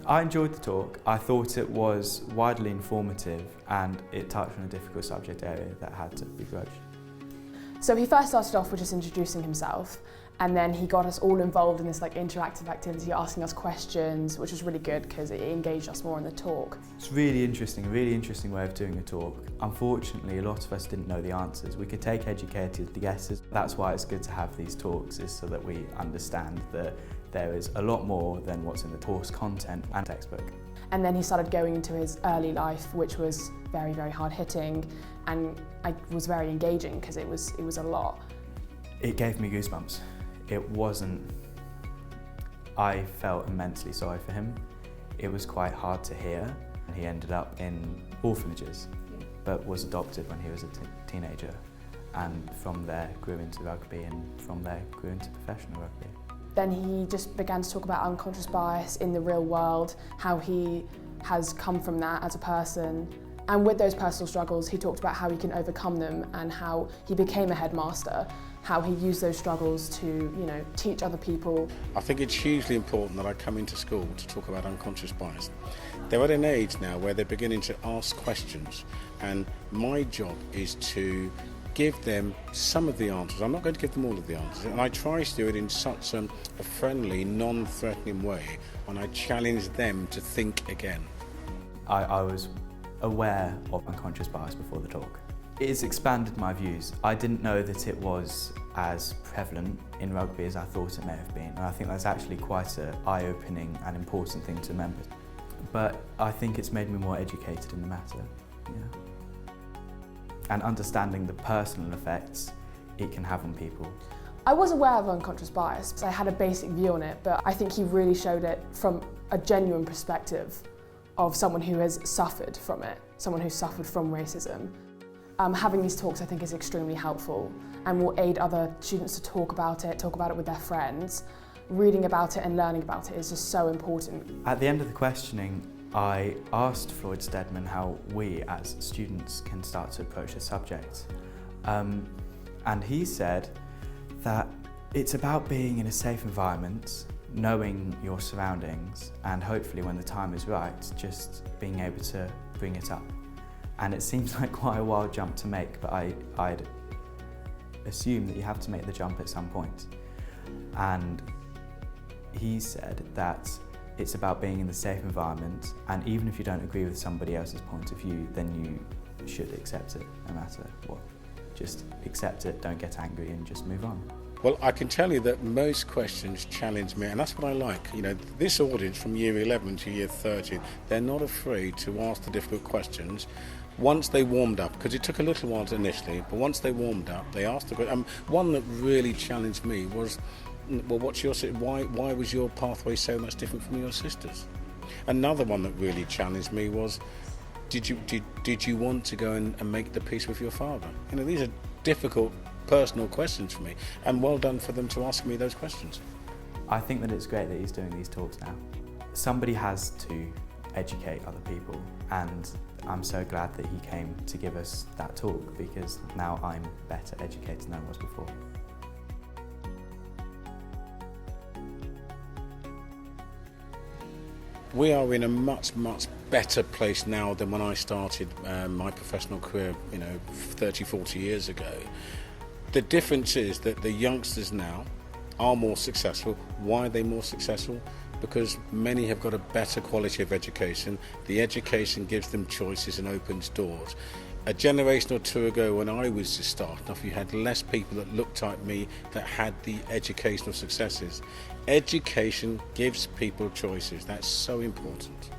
I enjoyed the talk. I thought it was widely informative and it touched on a difficult subject area that had to be broached. So he first started off with just introducing himself, and then he got us all involved in this interactive activity, asking us questions, which was really good because it engaged us more in the talk. It's really interesting way of doing a talk. Unfortunately, a lot of us didn't know the answers. We could take educated guesses. That's why it's good to have these talks, is so that we understand that there is a lot more than what's in the course content and textbook. And then he started going into his early life, which was very, very hard-hitting, and it was very engaging because it was a lot. It gave me goosebumps. It wasn't... I felt immensely sorry for him. It was quite hard to hear. He ended up in orphanages, but was adopted when he was a teenager, and from there grew into rugby, and from there grew into professional rugby. Then he just began to talk about unconscious bias in the real world, how he has come from that as a person. And with those personal struggles, he talked about how he can overcome them and how he became a headmaster, how he used those struggles to, teach other people. I think it's hugely important that I come into school to talk about unconscious bias. They're at an age now where they're beginning to ask questions, and my job is to give them some of the answers. I'm not going to give them all of the answers, and I try to do it in such a friendly, non-threatening way, and I challenge them to think again. I was aware of unconscious bias before the talk. It has expanded my views. I didn't know that it was as prevalent in rugby as I thought it may have been, and I think that's actually quite an eye-opening and important thing to remember. But I think it's made me more educated in the matter. Yeah. And understanding the personal effects it can have on people. I was aware of unconscious bias, so I had a basic view on it, but I think he really showed it from a genuine perspective of someone who has suffered from it, someone who's suffered from racism. Having these talks I think is extremely helpful and will aid other students to talk about it with their friends. Reading about it and learning about it is just so important. At the end of the questioning, I asked Floyd Steadman how we as students can start to approach the subject. And he said that it's about being in a safe environment, knowing your surroundings, and hopefully when the time is right, just being able to bring it up. And it seems like quite a wild jump to make, but I'd assume that you have to make the jump at some point. And he said that it's about being in the safe environment, and even if you don't agree with somebody else's point of view, then you should accept it, no matter what. Just accept it, don't get angry, and just move on. Well, I can tell you that most questions challenge me, and that's what I like. This audience from year 11 to year 13, they're not afraid to ask the difficult questions. Once they warmed up, because it took a little while initially, but once they warmed up, they asked the question. One that really challenged me was, well, why was your pathway so much different from your sister's? Another one that really challenged me was, did you want to go and make the peace with your father? These are difficult personal questions for me, and well done for them to ask me those questions. I think that it's great that he's doing these talks now. Somebody has to educate other people, and I'm so glad that he came to give us that talk, because now I'm better educated than I was before. We are in a much better place now than when I started my professional career 30, 40 years ago. The difference is that the youngsters now are more successful. Why are they more successful? Because many have got a better quality of education. The education gives them choices and opens doors. A generation or two ago, when I was just starting off, you had less people that looked like me that had the educational successes. Education gives people choices. That's so important.